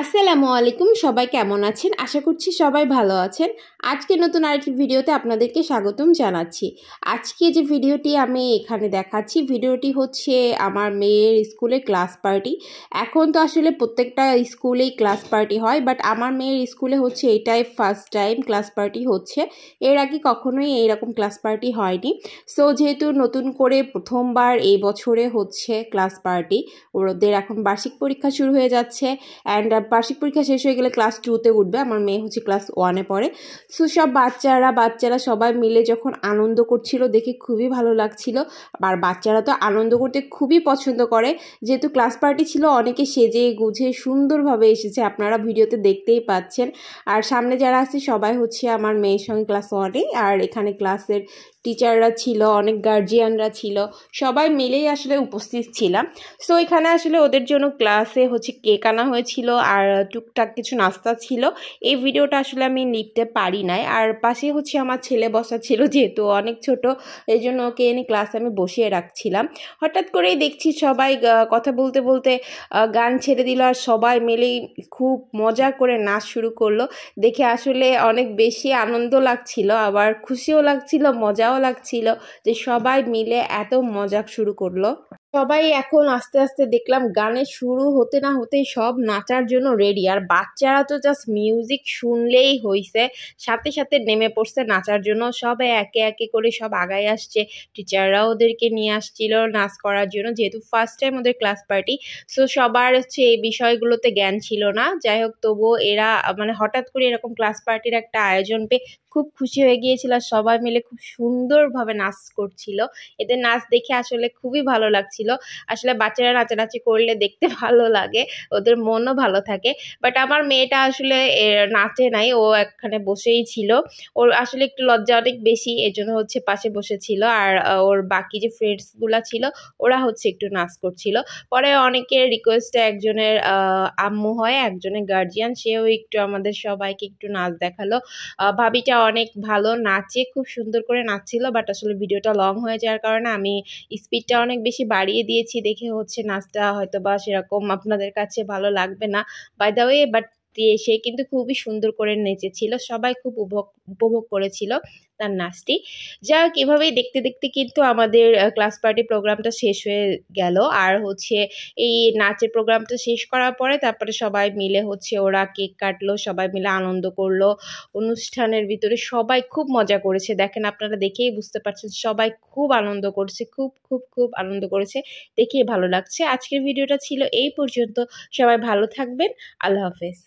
আসসালামু আলাইকুম, সবাই কেমন আছেন? আশা করছি সবাই ভালো আছেন। আজকে নতুন আরেকটি ভিডিওতে আপনাদেরকে স্বাগতম জানাচ্ছি। আজকে যে ভিডিওটি আমি এখানে দেখাচ্ছি, ভিডিওটি হচ্ছে আমার মেয়ের স্কুলে ক্লাস পার্টি। এখন তো আসলে প্রত্যেকটা স্কুলেই ক্লাস পার্টি হয়, বাট আমার মেয়ের স্কুলে হচ্ছে এটাই ফার্স্ট টাইম ক্লাস পার্টি হচ্ছে। এর আগে কখনোই এইরকম ক্লাস পার্টি হয়নি। সো যেহেতু নতুন করে প্রথমবার এই বছরে হচ্ছে ক্লাস পার্টি, ওদের এখন বার্ষিক পরীক্ষা শুরু হয়ে যাচ্ছে অ্যান্ড বার্ষিক পরীক্ষা শেষ হয়ে গেলে ক্লাস 2-তে উঠবে। আমার মেয়ে হচ্ছে ক্লাস 1-এ পড়ে। সো সব বাচ্চারা সবাই মিলে যখন আনন্দ করছিল দেখে খুবই ভালো লাগছিল। আর বাচ্চারা তো আনন্দ করতে খুবই পছন্দ করে। যেহেতু ক্লাস পার্টি ছিল, অনেকে সেজে গুছে সুন্দরভাবে এসেছে, আপনারা ভিডিওতে দেখতেই পাচ্ছেন। আর সামনে যারা আছে সবাই হচ্ছে আমার মেয়ের সঙ্গে ক্লাস 1-এ, আর এখানে ক্লাসের টিচাররা ছিল, অনেক গার্জিয়ানরা ছিল, সবাই মিলেই আসলে উপস্থিত ছিলাম। সো এখানে আসলে ওদের জন্য ক্লাসে হচ্ছে কেক আনা হয়েছিল আর টুকটাক কিছু নাস্তা ছিল। এই ভিডিওটা আসলে আমি নিতে পারি নাই। আর পাশে হচ্ছে আমার ছেলে বসা ছিল, যেহেতু অনেক ছোট, এই জন্য ওকে এনে ক্লাসে আমি বসিয়ে রাখছিলাম। হঠাৎ করেই দেখছি সবাই কথা বলতে বলতে গান ছেড়ে দিল আর সবাই মিলেই খুব মজা করে নাচ শুরু করলো। দেখে আসলে অনেক বেশি আনন্দ লাগছিল, আবার খুশিও লাগছিল, মজাও লাগছিল যে সবাই মিলে এত মজা শুরু করলো। সবাই এখন আস্তে আস্তে দেখলাম গানের শুরু হতে না হতেই সব নাচার জন্য রেডি। আর বাচ্চারা তো জাস্ট মিউজিক শুনলেই হইছে, সাথে সাথে নেমে পড়ছে নাচার জন্য। সবাই একে একে করে সব আগায় আসছে, টিচাররা ওদেরকে নিয়ে আসছিল নাচ করার জন্য, যেহেতু ফার্স্ট টাইম ওদের ক্লাস পার্টি। সো সবার হচ্ছে এই বিষয়গুলোতে জ্ঞান ছিল না। যাই হোক, তবুও এরা মানে হঠাৎ করে এরকম ক্লাস পার্টির একটা আয়োজন পেয়ে খুব খুশি হয়ে গিয়েছিল। আর সবাই মিলে খুব সুন্দরভাবে নাচ করছিল। এদের নাচ দেখে আসলে খুবই ভালো লাগছিল। আসলে বাচ্চারা নাচানাচি করলে দেখতে ভালো লাগে, ওদের মনও ভালো থাকে। বাট আমার মেয়েটা আসলে নাচে নাই, ও একখানে বসেই ছিল। ওর আসলে একটু লজ্জা অনেক বেশি, এজন্য হচ্ছে পাশে বসেছিল। আর ওর বাকি যে ফ্রেন্ডসগুলা ছিল ওরা হচ্ছে একটু নাচ করছিল। পরে অনেকের রিকোয়েস্টে একজনের আম্মু হয়, একজনের গার্জিয়ান, সেও একটু আমাদের সবাইকে একটু নাচ দেখালো। ভাবিটা অনেক ভালো নাচে, খুব সুন্দর করে নাচছিল। বাট আসলে ভিডিওটা লং হয়ে যাওয়ার কারণে আমি স্পিডটা অনেক বেশি বাড়িয়ে দিয়েছি, দেখে হচ্ছে নাচটা হয়তো বা সেরকম আপনাদের কাছে ভালো লাগবে না। বাই দ্য ওয়ে, বাট সে কিন্তু খুবই সুন্দর করে নেচেছিল, সবাই খুব উপভোগ করেছিল তার নাচটি। যা হোক, এভাবেই দেখতে দেখতে কিন্তু আমাদের ক্লাস পার্টি প্রোগ্রামটা শেষ হয়ে গেল। আর হচ্ছে এই নাচের প্রোগ্রামটা শেষ করার পরে তারপরে সবাই মিলে হচ্ছে ওরা কেক কাটলো, সবাই মিলে আনন্দ করলো। অনুষ্ঠানের ভিতরে সবাই খুব মজা করেছে, দেখেন আপনারা দেখেই বুঝতে পারছেন, সবাই খুব আনন্দ করছে, খুব খুব খুব আনন্দ করেছে, দেখেই ভালো লাগছে। আজকের ভিডিওটা ছিল এই পর্যন্ত। সবাই ভালো থাকবেন। আল্লাহ হাফেজ।